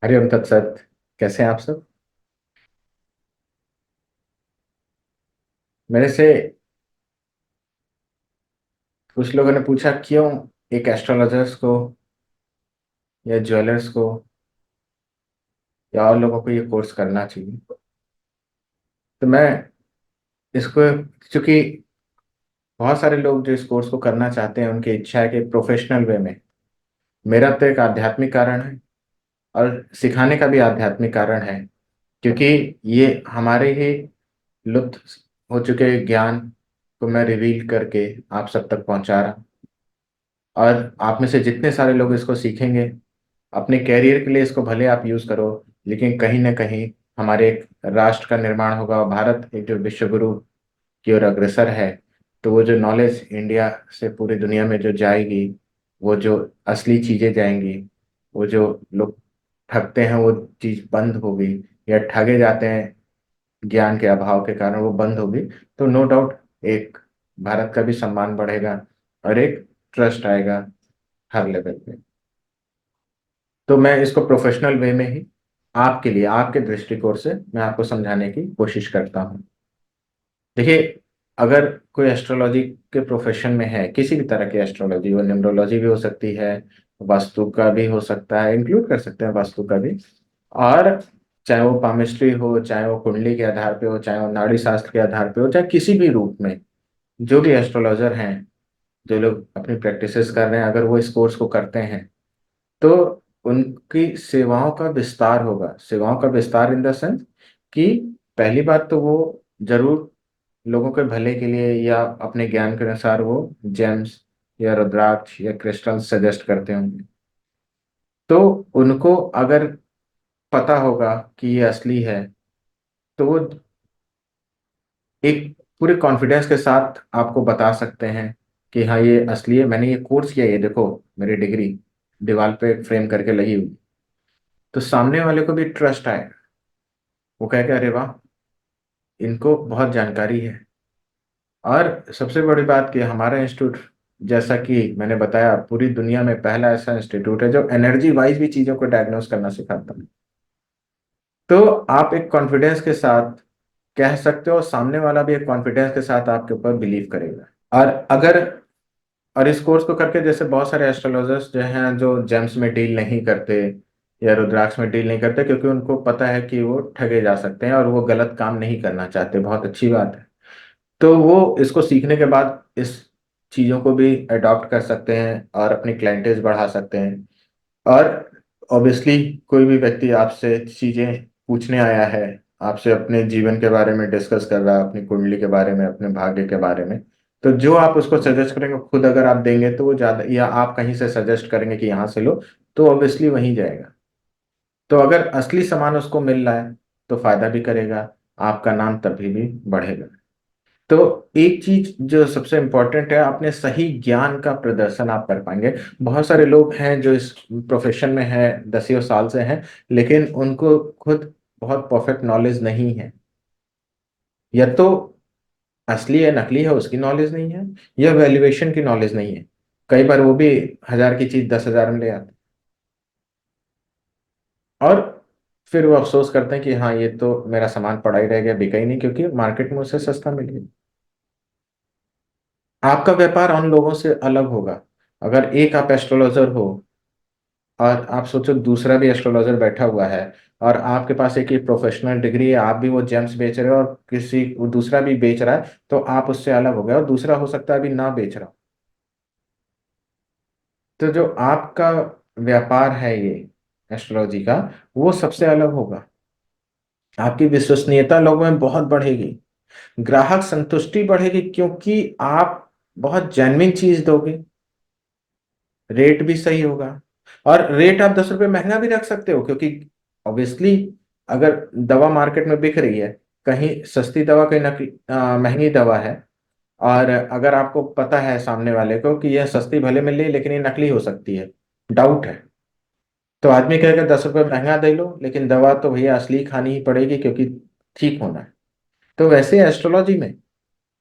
हरिओम तत्सत। कैसे हैं आप सब? मेरे से कुछ लोगों ने पूछा क्यों एक एस्ट्रोलॉजर्स को या ज्वेलर्स को या और लोगों को ये कोर्स करना चाहिए। तो मैं इसको, क्योंकि बहुत सारे लोग जो इस कोर्स को करना चाहते हैं उनकी इच्छा है कि प्रोफेशनल वे में। मेरा तो एक आध्यात्मिक कारण है और सिखाने का भी आध्यात्मिक कारण है, क्योंकि ये हमारे ही लुप्त हो चुके ज्ञान को मैं रिवील करके आप सब तक पहुंचा रहा हूं। और आप में से जितने सारे लोग इसको सीखेंगे, अपने कैरियर के लिए इसको भले आप यूज करो, लेकिन कहीं ना कहीं हमारे एक राष्ट्र का निर्माण होगा और भारत एक जो विश्व गुरु की ओर अग्रसर है। तो वो जो नॉलेज इंडिया से पूरी दुनिया में जो जाएगी, वो जो असली चीजें जाएंगी, वो जो लोग ठगते हैं वो चीज बंद होगी, या ठगे जाते हैं ज्ञान के अभाव के कारण वो बंद होगी। तो नो डाउट एक भारत का भी सम्मान बढ़ेगा और एक ट्रस्ट आएगा हर लेवल पे। तो मैं इसको प्रोफेशनल वे में ही आपके लिए, आपके दृष्टिकोण से मैं आपको समझाने की कोशिश करता हूँ। देखिए, अगर कोई एस्ट्रोलॉजी के प्रोफेशन में है, किसी भी तरह की एस्ट्रोलॉजी, वो न्यूमरोलॉजी भी हो सकती है, वास्तु का भी हो सकता है, इंक्लूड कर सकते हैं वास्तु का भी। और चाहे वो पामिस्ट्री हो, चाहे वो कुंडली के आधार पे हो, चाहे वो नाड़ी शास्त्र के आधार पे हो, चाहे किसी भी रूप में, जो भी एस्ट्रोलॉजर हैं, जो लोग अपनी प्रैक्टिसेस कर रहे हैं, अगर वो इस कोर्स को करते हैं तो उनकी सेवाओं का विस्तार होगा। सेवाओं का विस्तार इन द सेंस कि पहली बात तो वो जरूर लोगों के भले के लिए या अपने ज्ञान के अनुसार वो जेम्स या रुद्राक्ष या क्रिस्टल सजेस्ट करते होंगे। तो उनको अगर पता होगा कि ये असली है, तो वो एक पूरे कॉन्फिडेंस के साथ आपको बता सकते हैं कि हाँ ये असली है, मैंने ये कोर्स किया, ये देखो मेरी डिग्री दीवार पे फ्रेम करके लगी हुई। तो सामने वाले को भी ट्रस्ट आएगा, वो कहेगा अरे वाह, इनको बहुत जानकारी है। और सबसे बड़ी बात कि हमारा इंस्टीट्यूट, जैसा कि मैंने बताया, पूरी दुनिया में पहला ऐसा इंस्टीट्यूट है जो एनर्जी वाइज भी चीजों को डायग्नोस करना सिखाता है। तो आप एक कॉन्फिडेंस के साथ कह सकते हो, सामने वाला भी एक कॉन्फिडेंस के साथ आपके ऊपर बिलीव करेगा। और अगर और इस कोर्स को करके, जैसे बहुत सारे एस्ट्रोलॉजर्स जो हैं जो जेम्स में डील नहीं करते या रुद्राक्ष में डील नहीं करते, क्योंकि उनको पता है कि वो ठगे जा सकते हैं और वो गलत काम नहीं करना चाहते, बहुत अच्छी बात है। तो वो इसको सीखने के बाद इस चीज़ों को भी अडॉप्ट कर सकते हैं और अपनी क्लाइंटेज बढ़ा सकते हैं। और ऑब्वियसली कोई भी व्यक्ति आपसे चीज़ें पूछने आया है, आपसे अपने जीवन के बारे में डिस्कस कर रहा है, अपनी कुंडली के बारे में, अपने भाग्य के बारे में, तो जो आप उसको सजेस्ट करेंगे, खुद अगर आप देंगे तो वो ज़्यादा, या आप कहीं से सजेस्ट करेंगे कि यहाँ से लो, तो ऑब्वियसली वहीं जाएगा। तो अगर असली सामान उसको मिल रहा है तो फायदा भी करेगा, आपका नाम तभी भी बढ़ेगा। तो एक चीज जो सबसे इम्पोर्टेंट है, अपने सही ज्ञान का प्रदर्शन आप कर पाएंगे। बहुत सारे लोग हैं जो इस प्रोफेशन में हैं, दसियों साल से हैं, लेकिन उनको खुद बहुत परफेक्ट नॉलेज नहीं है। या तो असली है नकली है उसकी नॉलेज नहीं है, या वैल्यूएशन की नॉलेज नहीं है। कई बार वो भी 1,000 की चीज 10,000 में ले आते हैं। और फिर वो अफसोस करते हैं कि हाँ ये तो मेरा सामान पड़ा ही रह गया, बिका ही नहीं, क्योंकि मार्केट में उसे सस्ता मिल गया। आपका व्यापार उन लोगों से अलग होगा। अगर एक आप एस्ट्रोलॉजर हो और आप सोचो दूसरा भी एस्ट्रोलॉजर बैठा हुआ है, और आपके पास एक ही प्रोफेशनल डिग्री है, आप भी वो जेम्स बेच रहे हो और किसी वो दूसरा भी बेच रहा है, तो आप उससे अलग हो गए, और दूसरा हो सकता है अभी ना बेच रहा हो। तो जो आपका व्यापार है ये एस्ट्रोलॉजी का, वो सबसे अलग होगा। आपकी विश्वसनीयता लोगों में बहुत बढ़ेगी, ग्राहक संतुष्टि बढ़ेगी, क्योंकि आप बहुत जेन्युइन चीज दोगे, रेट भी सही होगा। और रेट आप 10 रुपए महंगा भी रख सकते हो, क्योंकि ऑब्वियसली अगर दवा मार्केट में बिक रही है, कहीं सस्ती दवा, कहीं महंगी दवा है, और अगर आपको पता है सामने वाले को कि यह सस्ती भले मिल रही है लेकिन ये नकली हो सकती है, डाउट है, तो आदमी कहेगा 10 रुपए महंगा दे लो, लेकिन दवा तो भैया असली खानी ही पड़ेगी क्योंकि ठीक होना है। तो वैसे एस्ट्रोलॉजी में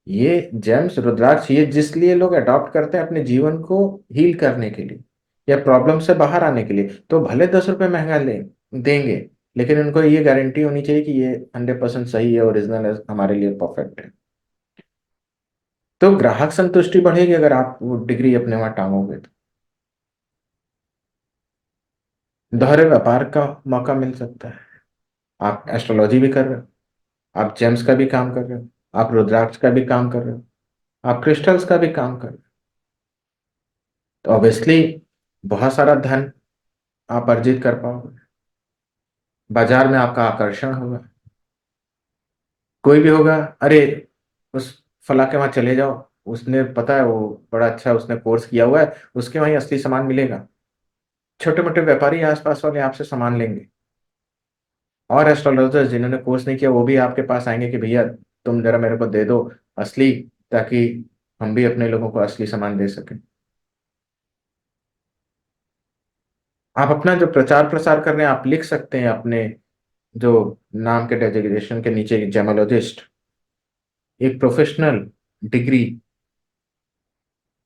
ये जेम्स रुद्राक्ष, ये जिस लिए लोग अडॉप्ट करते हैं अपने जीवन को हील करने के लिए या प्रॉब्लम से बाहर आने के लिए, तो भले 10 रुपए महंगा लें, देंगे, लेकिन उनको ये गारंटी होनी चाहिए कि ये 100% सही है, ओरिजिनल है, हमारे लिए परफेक्ट है। तो ग्राहक संतुष्टि बढ़ेगी अगर आप वो डिग्री अपने वहां टांगोगे तो। दोहरे व्यापार का मौका मिल सकता है। आप एस्ट्रोलॉजी भी कर रहे हो, आप जेम्स का भी काम कर रहे हो, आप रुद्राक्ष का भी काम कर रहे हो, आप क्रिस्टल्स का भी काम कर रहे हो, तो ऑब्वियसली बहुत सारा धन आप अर्जित कर पाओगे। बाजार में आपका आकर्षण होगा। कोई भी होगा, अरे उस फला के वहां चले जाओ, उसने पता है वो बड़ा अच्छा उसने कोर्स किया हुआ है, उसके वहीं असली सामान मिलेगा। छोटे मोटे व्यापारी आसपास वाले आपसे सामान लेंगे। और एस्ट्रोलॉजर्स जिन्होंने कोर्स नहीं किया वो भी आपके पास आएंगे कि भैया तुम जरा मेरे को दे दो असली, ताकि हम भी अपने लोगों को असली सामान दे सकें। आप अपना जो प्रचार प्रसार कर रहे हैं आप लिख सकते हैं अपने जो नाम के डेजिग्नेशन के नीचे जेमोलॉजिस्ट, एक प्रोफेशनल डिग्री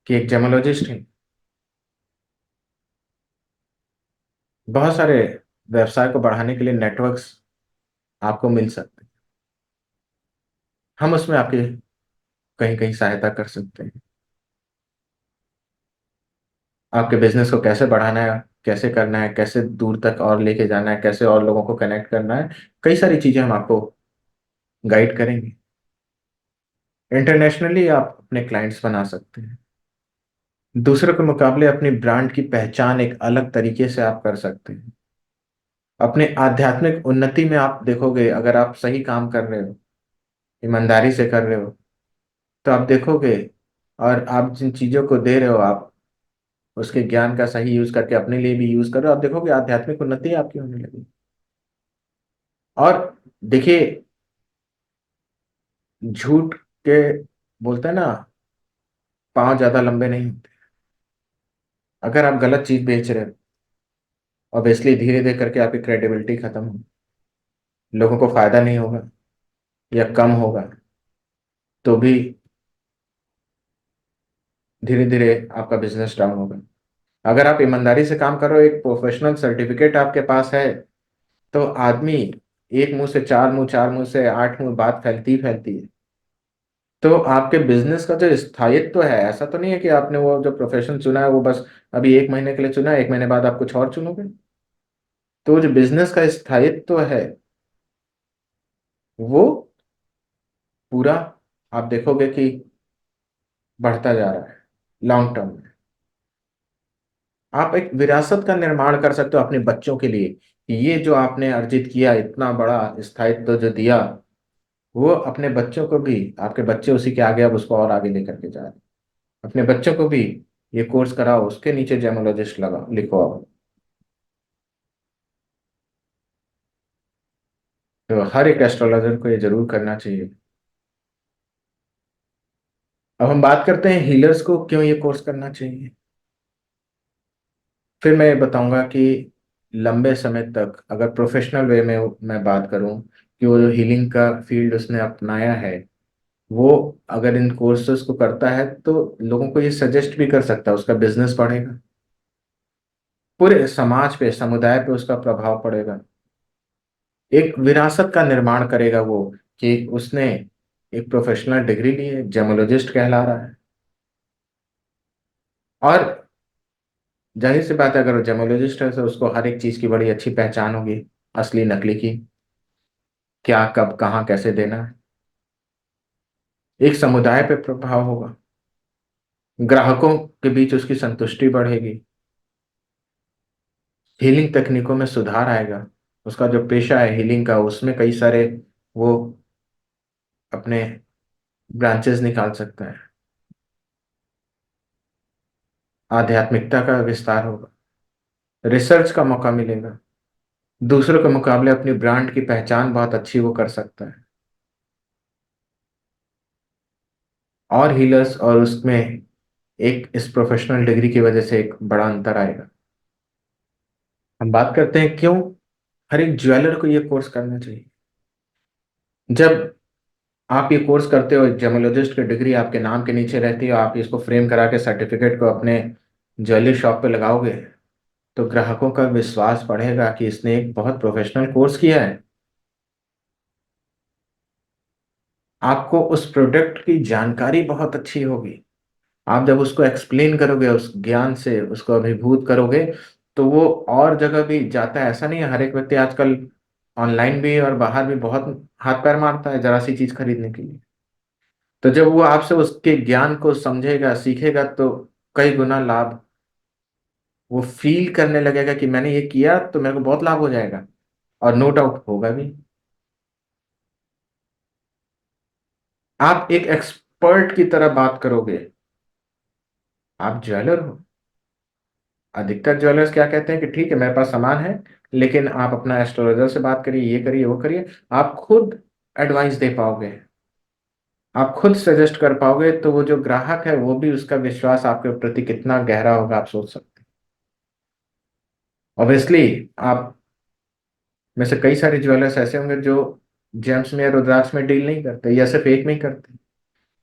की एक जेमोलॉजिस्ट है। बहुत सारे व्यवसाय को बढ़ाने के लिए नेटवर्क्स आपको मिल सकते हैं। हम उसमें आपकी कहीं कहीं सहायता कर सकते हैं। आपके बिजनेस को कैसे बढ़ाना है, कैसे करना है, कैसे दूर तक और लेके जाना है, कैसे और लोगों को कनेक्ट करना है, कई सारी चीजें हम आपको गाइड करेंगे। इंटरनेशनली आप अपने क्लाइंट्स बना सकते हैं। दूसरों के मुकाबले अपनी ब्रांड की पहचान एक अलग तरीके से आप कर सकते हैं। अपने आध्यात्मिक उन्नति में आप देखोगे, अगर आप सही काम कर रहे हो, ईमानदारी से कर रहे हो, तो आप देखोगे, और आप जिन चीजों को दे रहे हो आप उसके ज्ञान का सही यूज करके अपने लिए भी यूज कर रहे हो, आप देखोगे आध्यात्मिक उन्नति आपकी होने लगी। और देखिए, झूठ के बोलते हैं ना, पांव ज्यादा लंबे नहीं होते। अगर आप गलत चीज बेच रहे हो, ऑब्वियसली धीरे धीरे करके आपकी क्रेडिबिलिटी खत्म हो, लोगों को फायदा नहीं होगा या कम होगा, तो भी धीरे धीरे आपका बिजनेस डाउन होगा। अगर आप ईमानदारी से काम कर रहे हो, एक प्रोफेशनल सर्टिफिकेट आपके पास है, तो आदमी एक मुंह से चार मुंह, चार मुंह से आठ मुंह, बात फैलती ही फैलती है। तो आपके बिजनेस का जो स्थायित्व है, ऐसा तो नहीं है कि आपने वो जो प्रोफेशन चुना है वो बस अभी एक महीने के लिए चुना है, एक महीने बाद आप कुछ और चुनोगे। तो जो बिजनेस का स्थायित्व है वो पूरा आप देखोगे कि बढ़ता जा रहा है लॉन्ग टर्म में। आप एक विरासत का निर्माण कर सकते हो अपने बच्चों के लिए, कि ये जो आपने अर्जित किया, इतना बड़ा स्थायित्व जो दिया, वो अपने बच्चों को भी, आपके बच्चे उसी के आगे अब उसको और आगे लेकर के जा रहे हैं। अपने बच्चों को भी ये कोर्स कराओ, उसके नीचे जेमोलॉजिस्ट लगा लिखो आप। तो हर एक एस्ट्रोलॉजर को ये जरूर करना चाहिए। अब हम बात करते हैं हीलर्स को क्यों ये कोर्स करना चाहिए। फिर मैं ये बताऊंगा कि लंबे समय तक अगर प्रोफेशनल वे में मैं बात करूं कि वो जो हीलिंग का फील्ड उसने अपनाया है, वो अगर इन कोर्सेज को करता है तो लोगों को ये सजेस्ट भी कर सकता है, उसका बिजनेस बढ़ेगा, पूरे समाज पे, समुदाय पे उसका प्रभाव पड़ेगा। एक विरासत का निर्माण करेगा वो, कि उसने एक प्रोफेशनल डिग्री ली है, जेमोलॉजिस्ट कहला रहा है। और जाहिर सी बात है, अगर वो जेमोलॉजिस्ट है तो उसको हर एक चीज की बड़ी अच्छी पहचान होगी, असली नकली की, क्या कब कहाँ कैसे देना है। एक समुदाय पे प्रभाव होगा, ग्राहकों के बीच उसकी संतुष्टि बढ़ेगी, हीलिंग तकनीकों में सुधार आएगा, उसका जो पेशा है हीलिंग का उसमें कई सारे वो अपने ब्रांचेस निकाल सकता है, आध्यात्मिकता का विस्तार होगा, रिसर्च का मौका मिलेगा, दूसरों के मुकाबले अपनी ब्रांड की पहचान बहुत अच्छी वो कर सकता है। और हीलर्स और उसमें एक इस प्रोफेशनल डिग्री की वजह से एक बड़ा अंतर आएगा। हम बात करते हैं क्यों हर एक ज्वेलर को ये कोर्स करना चाहिए। जब आप ये कोर्स करते हो, जेमोलॉजिस्ट की डिग्री आपके नाम के नीचे रहती है, आप इसको फ्रेम करा के सर्टिफिकेट को अपने ज्वेलरी शॉप पे लगाओगे, तो ग्राहकों का विश्वास बढ़ेगा कि इसने एक बहुत प्रोफेशनल कोर्स किया है। आपको उस प्रोडक्ट की जानकारी बहुत अच्छी होगी। आप जब उसको एक्सप्लेन करोगे, उस ज्ञान से उसको अभिभूत करोगे, तो वो और जगह भी जाता है। ऐसा नहीं है, हर एक व्यक्ति आजकल ऑनलाइन भी और बाहर भी बहुत हाथ पैर मारता है जरा सी चीज खरीदने के लिए। तो जब वो आपसे उसके ज्ञान को समझेगा, सीखेगा, तो कई गुना लाभ वो फील करने लगेगा कि मैंने ये किया तो मेरे को बहुत लाभ हो जाएगा। और नो डाउट होगा भी। आप एक एक्सपर्ट की तरह बात करोगे। आप ज्वेलर हो। अधिकतर ज्वेलर्स क्या कहते हैं कि ठीक है मेरे पास सामान है, लेकिन आप अपना एस्ट्रोलॉजर से बात करिए, ये करिए वो करिए। आप खुद एडवाइस दे पाओगे, आप खुद सजेस्ट कर पाओगे, तो वो जो ग्राहक है वो भी, उसका विश्वास आपके प्रति कितना गहरा होगा आप सोच सकते हैं। ऑब्वियसली आप में से कई सारे ज्वेलर्स ऐसे होंगे जो जेम्स में या रुद्राक्ष में डील नहीं करते, या सिर्फ एक में ही करते।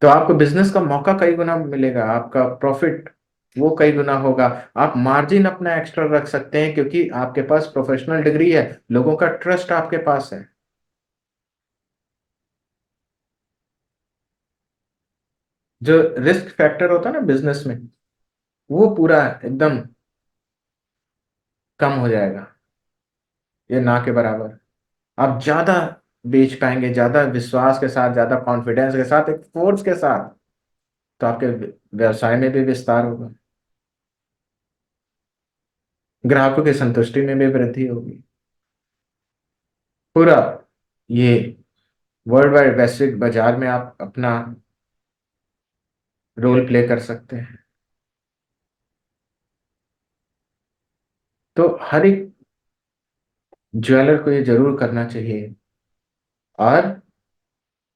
तो आपको बिजनेस का मौका कई गुना मिलेगा, आपका प्रॉफिट वो कई गुना होगा। आप मार्जिन अपना एक्स्ट्रा रख सकते हैं क्योंकि आपके पास प्रोफेशनल डिग्री है, लोगों का ट्रस्ट आपके पास है। जो रिस्क फैक्टर होता है ना बिजनेस में, वो पूरा एकदम कम हो जाएगा, ये ना के बराबर। आप ज्यादा बेच पाएंगे, ज्यादा विश्वास के साथ, ज्यादा कॉन्फिडेंस के साथ, एक फोर्स के साथ। तो आपके व्यवसाय में भी विस्तार होगा, ग्राहकों की संतुष्टि में भी वृद्धि होगी। पूरा ये वर्ल्ड वाइड वैश्विक बाजार में आप अपना रोल प्ले कर सकते हैं। तो हर एक ज्वेलर को ये जरूर करना चाहिए, और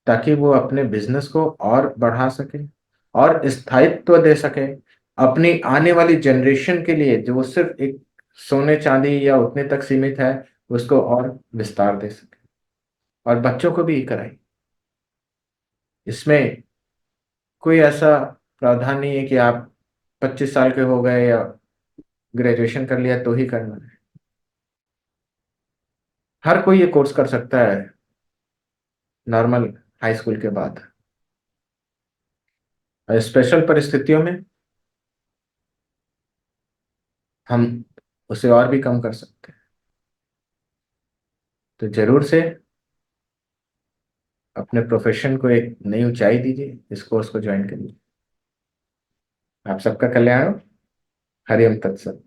ताकि वो अपने बिजनेस को और बढ़ा सके और स्थायित्व दे सके अपनी आने वाली जनरेशन के लिए, जो वो सिर्फ एक सोने चांदी या उतने तक सीमित है, उसको और विस्तार दे सके। और बच्चों को भी कराए। इसमें कोई ऐसा प्रावधान नहीं है कि आप 25 साल के हो गए या ग्रेजुएशन कर लिया तो ही करना है। हर कोई ये कोर्स कर सकता है नॉर्मल हाई स्कूल के बाद। और स्पेशल परिस्थितियों में हम उसे और भी कम कर सकते हैं। तो जरूर से अपने प्रोफेशन को एक नई ऊंचाई दीजिए, इस कोर्स को ज्वाइन करिए। आप सबका कल्याण हो। हरिओम तत्सत।